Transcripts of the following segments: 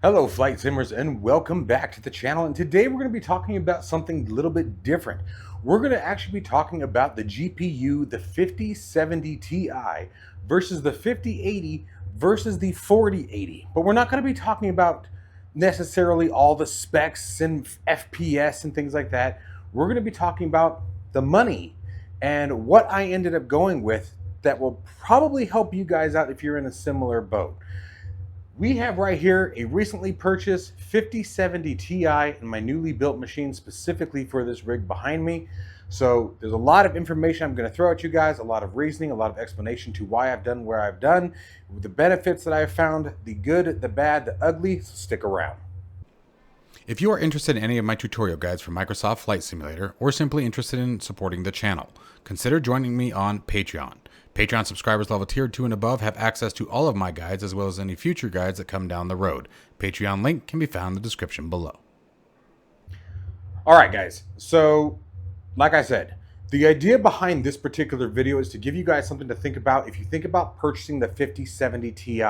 Hello Flight Simmers and welcome back to the channel, and today we're going to be talking about something a little bit different. We're going to actually be talking about the GPU, the 5070 Ti versus the 5080 versus the 4080. But we're not going to be talking about necessarily all the specs and FPS and things like that. We're going to be talking about the money and what I ended up going with that will probably help you guys out if you're in a similar boat. We have right here a recently purchased 5070 Ti in my newly built machine specifically for this rig behind me. So there's a lot of information I'm going to throw at you guys, a lot of reasoning, a lot of explanation to why I've done where I've done, the benefits that I've found, the good, the bad, the ugly. So stick around. If you are interested in any of my tutorial guides for Microsoft Flight Simulator, or simply interested in supporting the channel, consider joining me on Patreon. Patreon subscribers level tier 2 and above have access to all of my guides as well as any future guides that come down the road. Patreon link can be found in the description below. All right, guys. So, like I said, the idea behind this particular video is to give you guys something to think about if you think about purchasing the 5070 Ti.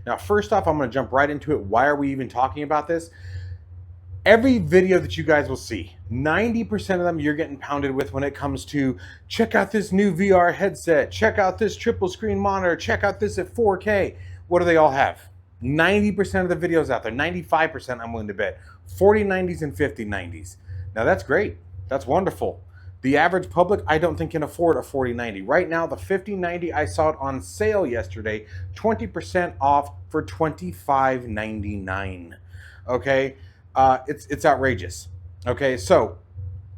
Now, first off, I'm going to jump right into it. Why are we even talking about this? Every video that you guys will see, 90% of them you're getting pounded with when it comes to check out this new VR headset, check out this triple screen monitor, check out this at 4K. What do they all have? 90% of the videos out there, 95% I'm willing to bet, 4090s and 5090s. Now that's great, that's wonderful. The average public, I don't think can afford a 4090. Right now, the 5090, I saw it on sale yesterday, 20% off for $25.99, okay? It's outrageous. Okay, so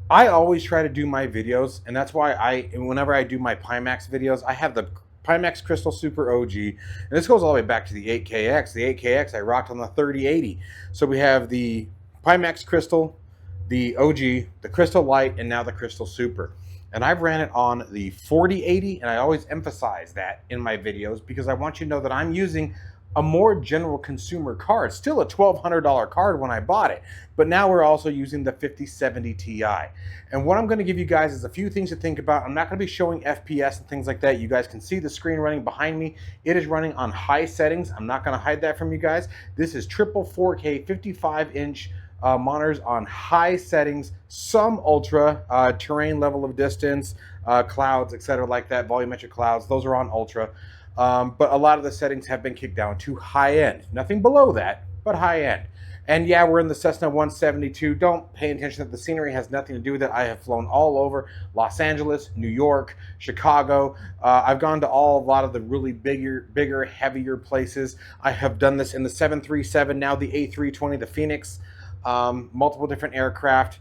I always try to do my videos, and that's why whenever I do my Pimax videos, I have the Pimax Crystal Super OG, and this goes all the way back to the 8KX. The 8KX I rocked on the 3080. So we have the Pimax Crystal, the OG, the Crystal Light, and now the Crystal Super. And I've ran it on the 4080, and I always emphasize that in my videos because I want you to know that I'm using a more general consumer card, still a $1,200 card when I bought it, but now we're also using the 5070 Ti. And what I'm going to give you guys is a few things to think about. I'm not going to be showing FPS and things like that. You guys can see the screen running behind me. It is running on high settings. I'm not going to hide that from you guys. This is triple 4K 55-inch monitors on high settings, some ultra, terrain level of distance, clouds, etc. like that, volumetric clouds, those are on ultra. But a lot of the settings have been kicked down to high end. Nothing below that, but high end. And yeah, we're in the Cessna 172. Don't pay attention that the scenery has nothing to do with it. I have flown all over Los Angeles, New York, Chicago. I've gone to a lot of the really bigger, heavier places. I have done this in the 737, now the A320, the Phoenix, multiple different aircraft.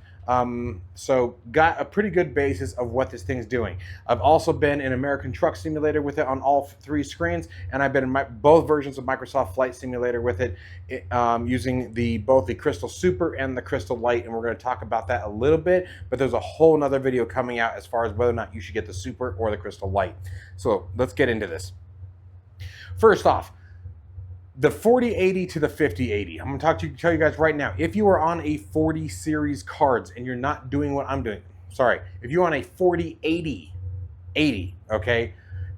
So got a pretty good basis of what this thing's doing. I've also been in American Truck Simulator with it on all three screens, and I've been in both versions of Microsoft Flight Simulator with it, using both the Crystal Super and the Crystal Light, and we're going to talk about that a little bit, but there's a whole nother video coming out as far as whether or not you should get the Super or the Crystal Light. So let's get into this. First off, the 4080 to the 5080. I'm going to tell you guys right now, if you are on a 40 series cards and you're not doing what I'm doing, if you're on a 4080, okay,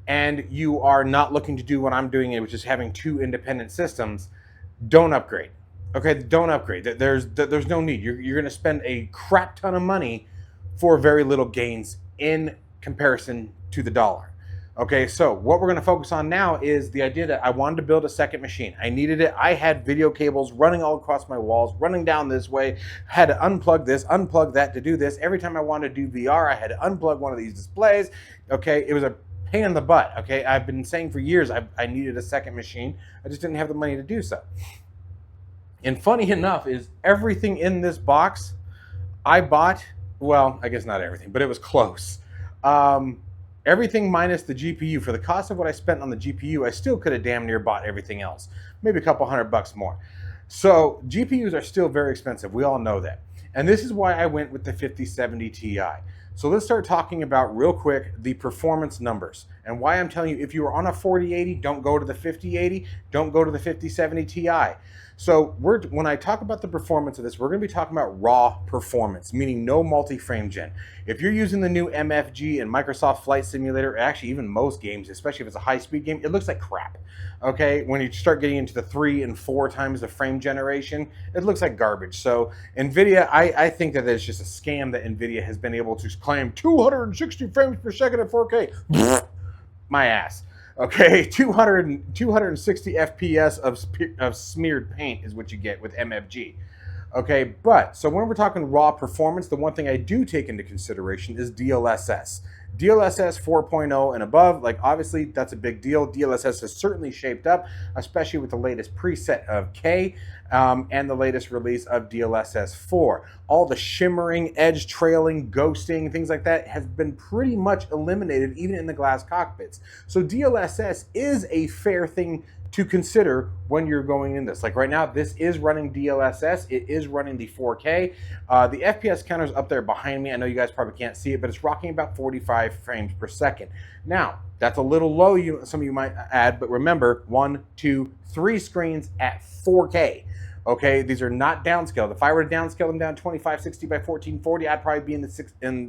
and you are not looking to do what I'm doing, which is having two independent systems, don't upgrade. Okay, don't upgrade. There's no need. You're going to spend a crap ton of money for very little gains in comparison to the dollar. Okay, so what we're going to focus on now is the idea that I wanted to build a second machine. I needed it. I had video cables running all across my walls, running down this way, had to unplug this, unplug that to do this. Every time I wanted to do VR, I had to unplug one of these displays. Okay, it was a pain in the butt. Okay, I've been saying for years I needed a second machine. I just didn't have the money to do so. And funny enough is everything in this box I bought, well, I guess not everything, but it was close. Everything minus the GPU. For the cost of what I spent on the GPU, I still could have damn near bought everything else. Maybe a couple $100 more. So GPUs are still very expensive. We all know that. And this is why I went with the 5070 Ti. So let's start talking about real quick the performance numbers. And why I'm telling you, if you are on a 4080, don't go to the 5080, don't go to the 5070 Ti. So when I talk about the performance of this, we're going to be talking about raw performance, meaning no multi-frame gen. If you're using the new MFG and Microsoft Flight Simulator, or actually even most games, especially if it's a high-speed game, it looks like crap. Okay, when you start getting into the 3 and 4 times the frame generation, it looks like garbage. So NVIDIA, I think that it's just a scam that NVIDIA has been able to claim 260 frames per second at 4K. My ass. Okay, 260 FPS of smeared paint is what you get with MFG. Okay, but so when we're talking raw performance, the one thing I do take into consideration is DLSS. DLSS 4.0 and above, like obviously that's a big deal. DLSS has certainly shaped up, especially with the latest preset of K and the latest release of DLSS 4. All the shimmering, edge trailing, ghosting, things like that has been pretty much eliminated even in the glass cockpits. So DLSS is a fair thing to consider when you're going in this. Like right now, this is running DLSS. It is running the 4K. The FPS counter's up there behind me. I know you guys probably can't see it, but it's rocking about 45 frames per second. Now, that's a little low, some of you might add, but remember, 1, 2, 3 screens at 4K. Okay, these are not downscaled. If I were to downscale them down 2560 by 1440, I'd probably be in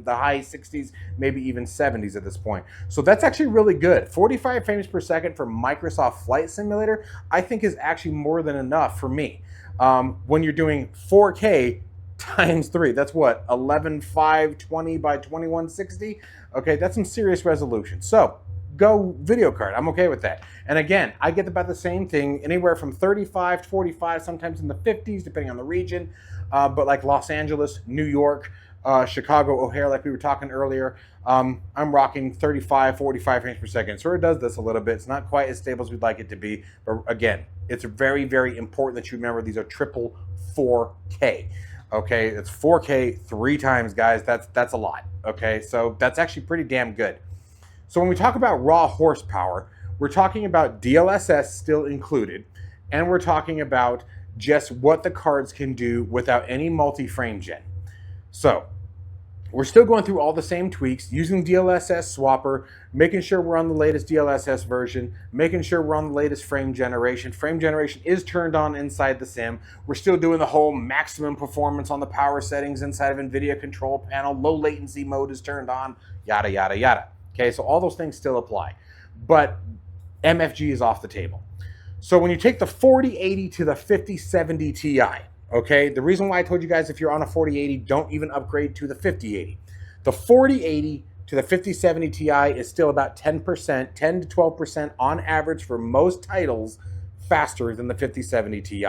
the high 60s, maybe even 70s at this point. So that's actually really good. 45 frames per second for Microsoft Flight Simulator, I think is actually more than enough for me. When you're doing 4K times 3, that's what, 11,520 by 2160? Okay, that's some serious resolution. So go video card. I'm okay with that. And again, I get about the same thing, anywhere from 35 to 45, sometimes in the 50s, depending on the region. But like Los Angeles, New York, Chicago, O'Hare, like we were talking earlier, I'm rocking 35, 45 frames per second. So it does this a little bit. It's not quite as stable as we'd like it to be. But again, it's very, very important that you remember these are triple 4K. Okay, it's 4K 3 times, guys. That's a lot. Okay, so that's actually pretty damn good. So when we talk about raw horsepower, we're talking about DLSS still included, and we're talking about just what the cards can do without any multi-frame gen. So we're still going through all the same tweaks, using DLSS swapper, making sure we're on the latest DLSS version, making sure we're on the latest frame generation. Frame generation is turned on inside the sim. We're still doing the whole maximum performance on the power settings inside of NVIDIA control panel. Low latency mode is turned on, yada, yada, yada. Okay, so all those things still apply, but MFG is off the table. So when you take the 4080 to the 5070 Ti, okay, the reason why I told you guys if you're on a 4080, don't even upgrade to the 5080. The 4080 to the 5070 Ti is still about 10%, 10 to 12% on average for most titles faster than the 5070 Ti.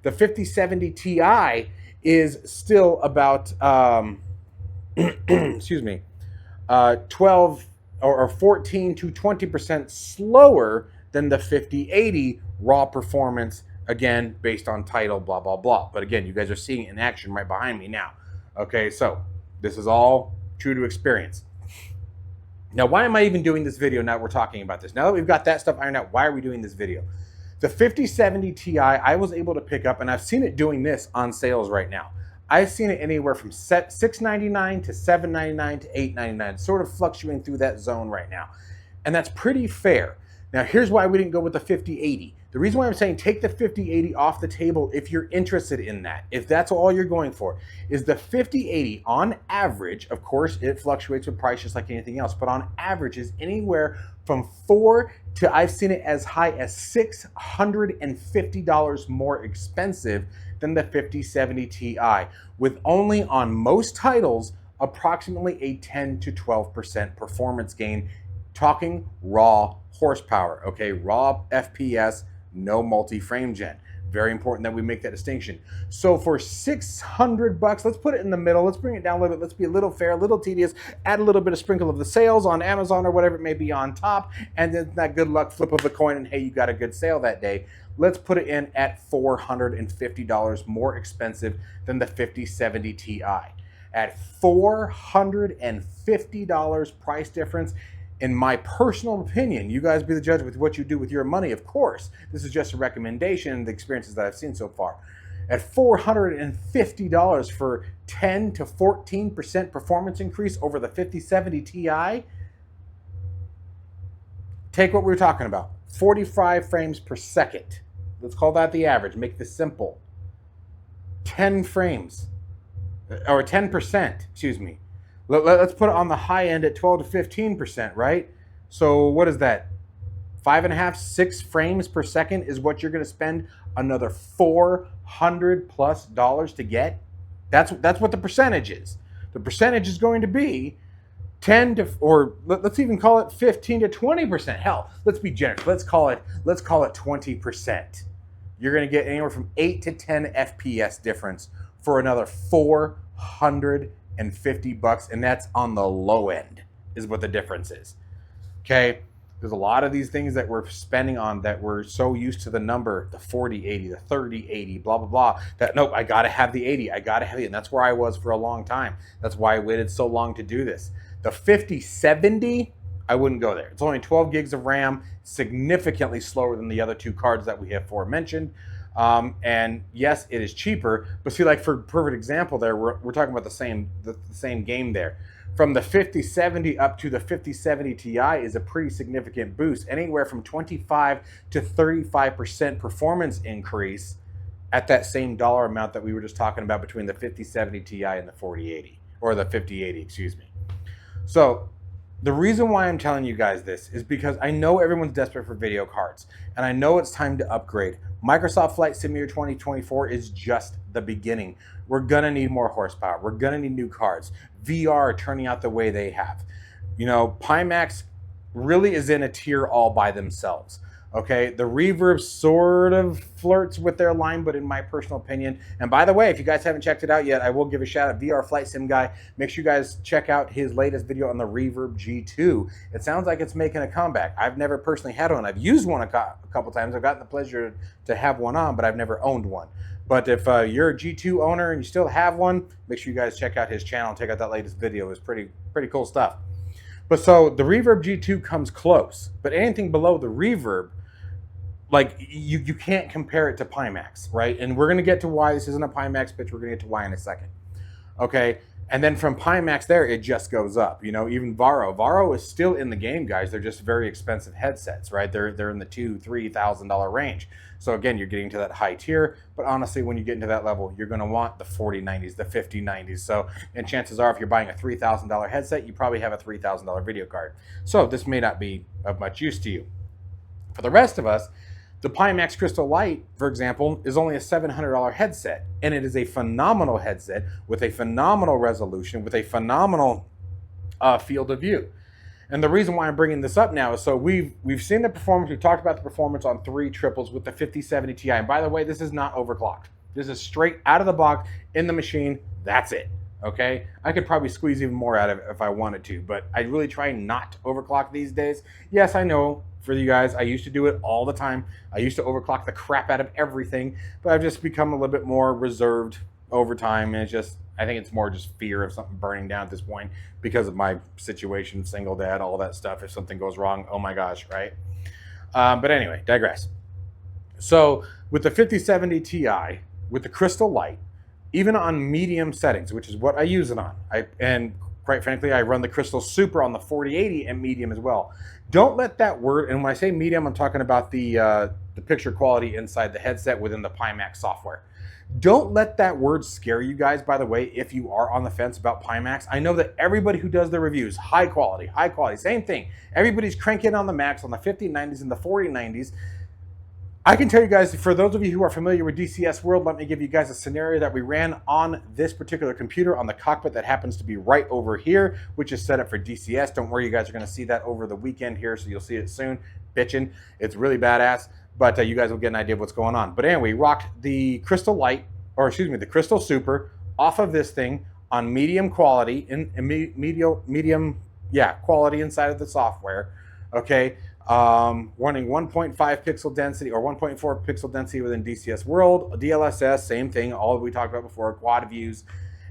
The 5070 Ti is still about, excuse me, 12 or 14 to 20% slower than the 5080 raw performance, again, based on title, blah, blah, blah. But again, you guys are seeing it in action right behind me now. Okay, so this is all true to experience. Now, why am I even doing this video now that we're talking about this? Now that we've got that stuff ironed out, why are we doing this video? The 5070 Ti, I was able to pick up, and I've seen it doing this on sales right now. I've seen it anywhere from $699 to $799 to $899, sort of fluctuating through that zone right now. And that's pretty fair. Now, here's why we didn't go with the 5080. The reason why I'm saying take the 5080 off the table if you're interested in that, if that's all you're going for, is the 5080 on average, of course, it fluctuates with price just like anything else, but on average is anywhere from $400 to, I've seen it as high as $650 more expensive than the 5070 Ti, with only on most titles approximately a 10 to 12% performance gain, talking raw horsepower, okay, raw FPS, no multi-frame gen. Very important that we make that distinction. So for $600, let's put it in the middle, let's bring it down a little bit, let's be a little fair, a little tedious, add a little bit of sprinkle of the sales on Amazon or whatever it may be on top, and then that good luck flip of the coin and hey, you got a good sale that day. Let's put it in at $450 more expensive than the 5070 Ti. At $450 price difference, in my personal opinion, you guys be the judge with what you do with your money, of course. This is just a recommendation, the experiences that I've seen so far. At $450 for 10 to 14% performance increase over the 5070 Ti, Take what we were talking about, 45 frames per second. Let's call that the average. Make this simple. 10 frames, or 10%, excuse me. Let's put it on the high end at 12 to 15%, right? So what is that? 5.5, 6 frames per second is what you're going to spend another $400+ to get. That's what the percentage is. The percentage is going to be 10 to, or let's even call it 15 to 20%. Hell, let's be generous. Let's call it 20%. You're going to get anywhere from 8 to 10 FPS difference for another $450, and that's on the low end is what the difference is. Okay, there's a lot of these things that we're spending on that we're so used to the number, the 4080, the 3080, blah blah blah, that nope, I gotta have the 80, I gotta have it, and that's where I was for a long time. That's why I waited so long to do this. The 5070, I wouldn't go there. It's only 12 gigs of RAM, significantly slower than the other two cards that we have aforementioned. And yes, it is cheaper, but see, like for perfect example there, we're talking about the same game there. From the 5070 up to the 5070 Ti is a pretty significant boost, anywhere from 25 to 35% performance increase at that same dollar amount that we were just talking about between the 5070 Ti and the 4080, or the 5080, excuse me. So the reason why I'm telling you guys this is because I know everyone's desperate for video cards, and I know it's time to upgrade. Microsoft Flight Simulator 2024 is just the beginning. We're gonna need more horsepower. We're gonna need new cards. VR turning out the way they have. You know, Pimax really is in a tier all by themselves. Okay, the Reverb sort of flirts with their line, but in my personal opinion, and by the way, if you guys haven't checked it out yet, I will give a shout out. VR Flight Sim guy, make sure you guys check out his latest video on the Reverb G2. It sounds like it's making a comeback. I've never personally had one. I've used one a couple times. I've gotten the pleasure to have one on, but I've never owned one. But if you're a G2 owner and you still have one, make sure you guys check out his channel and check out that latest video. It's pretty cool stuff. But so the Reverb G2 comes close, but anything below the Reverb, like you can't compare it to Pimax, right? And we're gonna get to why this isn't a Pimax pitch. We're gonna get to why in a second, okay? And then from Pimax there, it just goes up. You know, even Varo is still in the game, guys. They're just very expensive headsets, right? They're in the $2,000-$3,000 range. So again, you're getting to that high tier. But honestly, when you get into that level, you're gonna want the 4090s, the 5090s. So, and chances are, if you're buying a $3,000 headset, you probably have a $3,000 video card. So this may not be of much use to you. For the rest of us, the Pimax Crystal Lite, for example, is only a $700 headset, and it is a phenomenal headset with a phenomenal resolution, with a phenomenal field of view. And the reason why I'm bringing this up now is so we've seen the performance, we've talked about the performance on 3 triples with the 5070 Ti. And by the way, this is not overclocked. This is straight out of the box in the machine. That's it. Okay, I could probably squeeze even more out of it if I wanted to, but I really try not to overclock these days. Yes, I know for you guys, I used to do it all the time. I used to overclock the crap out of everything, but I've just become a little bit more reserved over time. And it's just, I think it's more just fear of something burning down at this point because of my situation, single dad, all that stuff. If something goes wrong, oh my gosh, right? But anyway, digress. So with the 5070 Ti, with the Crystal Lite, even on medium settings, which is what I use it on, and quite frankly, I run the Crystal Super on the 4080 and medium as well. Don't let that word, and when I say medium, I'm talking about the picture quality inside the headset within the Pimax software. Don't let that word scare you guys, by the way, if you are on the fence about Pimax. I know that everybody who does the reviews, high quality, same thing. Everybody's cranking on the max on the 5090s and the 4090s. I can tell you guys, for those of you who are familiar with DCS World, let me give you guys a scenario that we ran on this particular computer on the cockpit that happens to be right over here, which is set up for DCS. Don't worry, you guys are going to see that over the weekend here, so you'll see it soon. Bitchin'. It's really badass, but you guys will get an idea of what's going on. But anyway, rocked the Crystal Lite, or excuse me, the Crystal Super off of this thing on medium quality, medium quality inside of the software, okay? Running 1.5 pixel density or 1.4 pixel density within DCS World, DLSS, same thing, all we talked about before, quad views.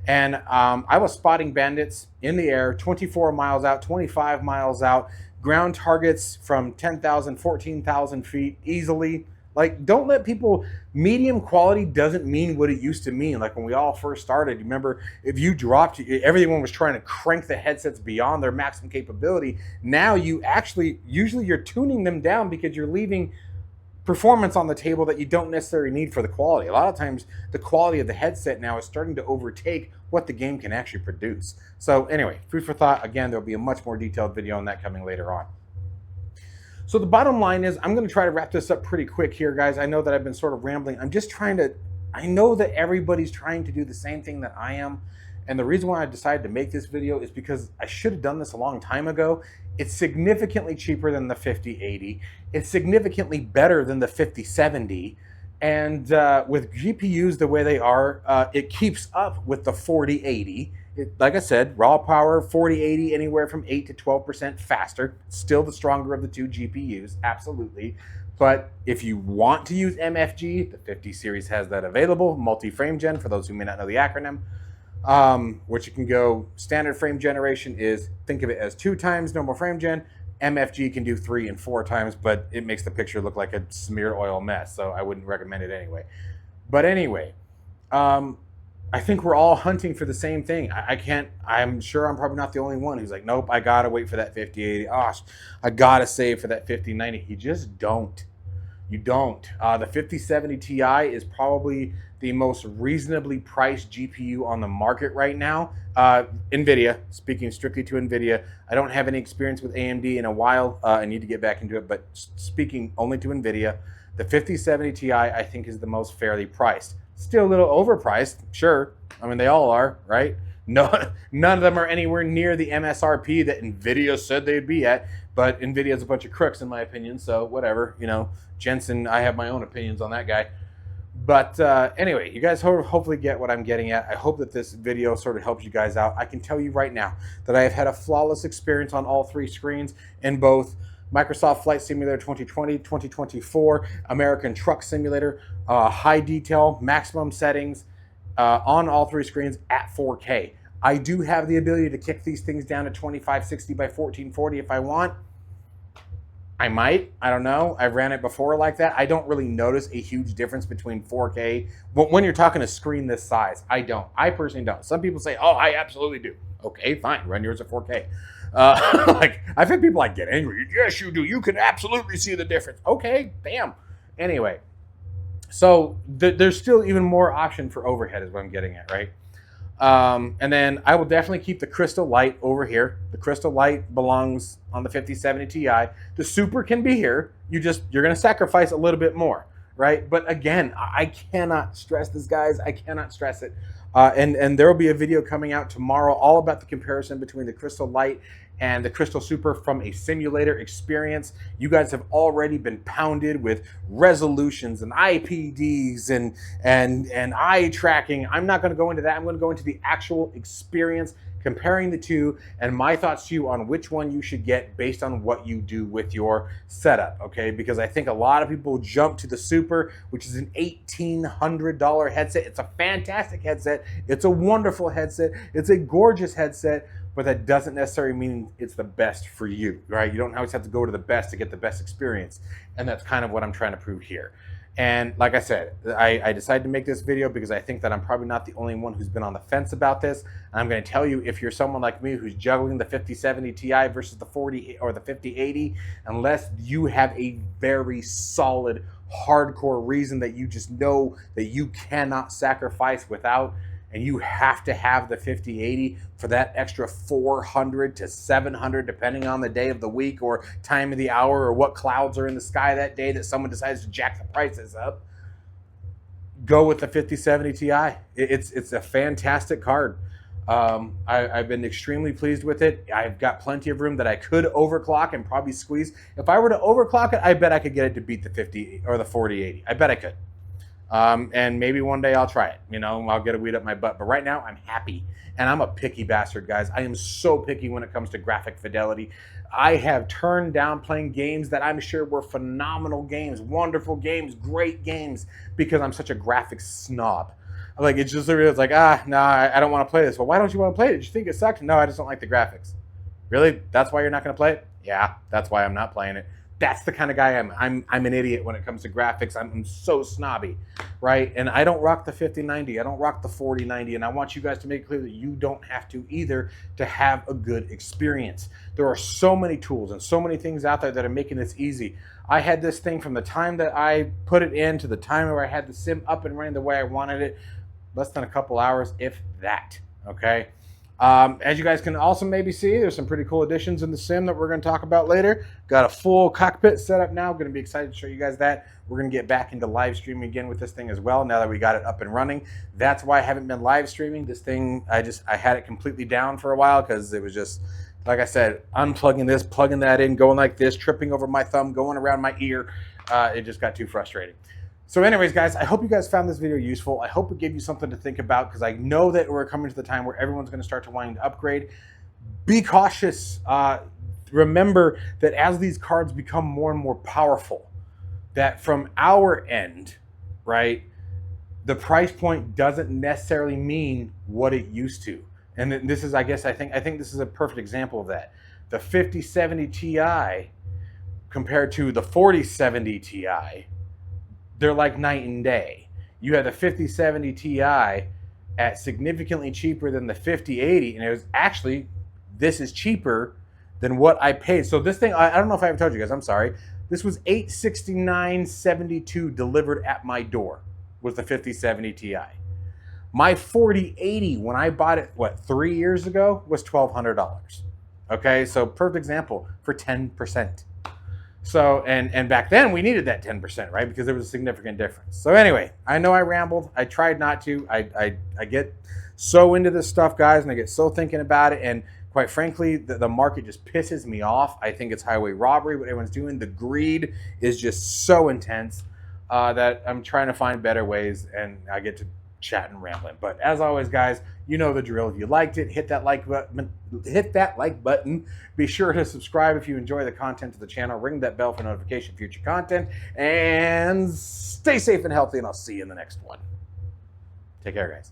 And I was spotting bandits in the air, 24 miles out, 25 miles out, ground targets from 10,000, 14,000 feet easily. Like, don't let people, medium quality doesn't mean what it used to mean. Like when we all first started, you remember if you dropped, everyone was trying to crank the headsets beyond their maximum capability. Now you actually, usually you're tuning them down because you're leaving performance on the table that you don't necessarily need for the quality. A lot of times the quality of the headset now is starting to overtake what the game can actually produce. So anyway, food for thought. Again, there'll be a much more detailed video on that coming later on. So the bottom line is, I'm going to try to wrap this up pretty quick here, guys. I know that I've been sort of rambling. I'm just trying to, I know that everybody's trying to do the same thing that I am. And the reason why I decided to make this video is because I should have done this a long time ago. It's significantly cheaper than the 5080. It's significantly better than the 5070. And with GPUs the way they are, it keeps up with the 4080. Like I said, raw power, 4080, anywhere from 8 to 12% faster. Still the stronger of the two GPUs, absolutely. But if you want to use MFG, the 50 series has that available, multi-frame gen, for those who may not know the acronym, which you can go, standard frame generation is, think of it as 2 times normal frame gen. MFG can do 3 and 4 times, but it makes the picture look like a smeared oil mess, so I wouldn't recommend it anyway. But anyway, I think we're all hunting for the same thing. I'm sure I'm probably not the only one who's like, nope, I gotta wait for that 5080. Oh, I gotta save for that 5090. You just don't. You don't. The 5070 Ti is probably the most reasonably priced GPU on the market right now. NVIDIA, speaking strictly to NVIDIA, I don't have any experience with AMD in a while. I need to get back into it, but speaking only to NVIDIA, the 5070 Ti I think is the most fairly priced. Still a little overpriced, sure. I mean, they all are, right? No, none of them are anywhere near the MSRP that NVIDIA said they'd be at, but NVIDIA's a bunch of crooks in my opinion, so whatever, you know. Jensen, I have my own opinions on that guy. But anyway, you guys hopefully get what I'm getting at. I hope that this video sort of helps you guys out. I can tell you right now that I have had a flawless experience on all 3 screens in both Microsoft Flight Simulator 2020, 2024, American Truck Simulator, high detail, maximum settings on all 3 screens at 4K. I do have the ability to kick these things down to 2560 by 1440 if I want. I might, I don't know. I've ran it before like that. I don't really notice a huge difference between 4K. When you're talking a screen this size, I don't. I personally don't. Some people say, oh, I absolutely do. Okay, fine, run yours at 4K. Like, I've had people like get angry. Yes, you do. You can absolutely see the difference. Okay, bam. Anyway, so there's still even more option for overhead is what I'm getting at, right? And then I will definitely keep the Crystal Light over here. The Crystal Light belongs on the 5070 Ti. The Super can be here. You're going to sacrifice a little bit more, right? But again, I cannot stress this, guys. I cannot stress it. And there will be a video coming out tomorrow all about the comparison between the Crystal Light and the Crystal Super from a simulator experience. You guys have already been pounded with resolutions and IPDs and eye tracking. I'm not going to go into that. I'm going to go into the actual experience, comparing the two, and my thoughts to you on which one you should get based on what you do with your setup, okay? Because I think a lot of people jump to the Super, which is an $1,800 headset. It's a fantastic headset. It's a wonderful headset. It's a gorgeous headset, but that doesn't necessarily mean it's the best for you, right? You don't always have to go to the best to get the best experience, and that's kind of what I'm trying to prove here. And like I said, I decided to make this video because I think that I'm probably not the only one who's been on the fence about this. I'm going to tell you, if you're someone like me who's juggling the 5070 Ti versus the 40 or the 5080, unless you have a very solid, hardcore reason that you just know that you cannot sacrifice without, and you have to have the 5080 for that extra 400 to 700, depending on the day of the week or time of the hour or what clouds are in the sky that day that someone decides to jack the prices up, go with the 5070 Ti. It's a fantastic card. I've been extremely pleased with it. I've got plenty of room that I could overclock and probably squeeze. If I were to overclock it, I bet I could get it to beat the 50 or the 4080. I bet I could. And maybe one day I'll try it, you know, I'll get a weed up my butt. But right now I'm happy, and I'm a picky bastard, guys. I am so picky when it comes to graphic fidelity. I have turned down playing games that I'm sure were phenomenal games, wonderful games, great games, because I'm such a graphics snob. Like, it's just it's like, no, I don't want to play this. Well, why don't you want to play it? Did you think it sucked? No, I just don't like the graphics. Really? That's why you're not going to play it? Yeah, that's why I'm not playing it. That's the kind of guy I'm an idiot when it comes to graphics. I'm so snobby, right? And I don't rock the 5090. I don't rock the 4090. And I want you guys to make it clear that you don't have to either to have a good experience. There are so many tools and so many things out there that are making this easy. I had this thing from the time that I put it in to the time where I had the sim up and running the way I wanted it, less than a couple hours, if that, okay? As you guys can also maybe see, there's some pretty cool additions in the sim that we're going to talk about later. Got a full cockpit set up now. Going to be excited to show you guys that. We're going to get back into live streaming again with this thing as well now that we got it up and running. That's why I haven't been live streaming. This thing, I had it completely down for a while because it was just, like I said, unplugging this, plugging that in, going like this, tripping over my thumb, going around my ear. It just got too frustrating. So anyways, guys, I hope you guys found this video useful. I hope it gave you something to think about because I know that we're coming to the time where everyone's going to start to wanting to upgrade. Be cautious. Remember that as these cards become more and more powerful, that from our end, right, the price point doesn't necessarily mean what it used to. And this is, I think this is a perfect example of that. The 5070 Ti compared to the 4070 Ti, they're like night and day. You have the 5070 Ti at significantly cheaper than the 5080, and it was actually, this is cheaper than what I paid. So this thing, I don't know if I ever told you guys, I'm sorry. This was $869.72 delivered at my door, was the 5070 Ti. My 4080, when I bought it, 3 years ago, was $1,200. Okay, so perfect example for 10%. So, and back then we needed that 10%, right? Because there was a significant difference. So anyway, I know I rambled. I tried not to. I get so into this stuff, guys, and I get so thinking about it. And quite frankly, the market just pisses me off. I think it's highway robbery, what everyone's doing. The greed is just so intense that I'm trying to find better ways, and I get to chat and rambling. But as always, guys, you know the drill. If you liked it, hit that like button. Be sure to subscribe if you enjoy the content of the channel. Ring that bell for notification of future content. And stay safe and healthy, and I'll see you in the next one. Take care, guys.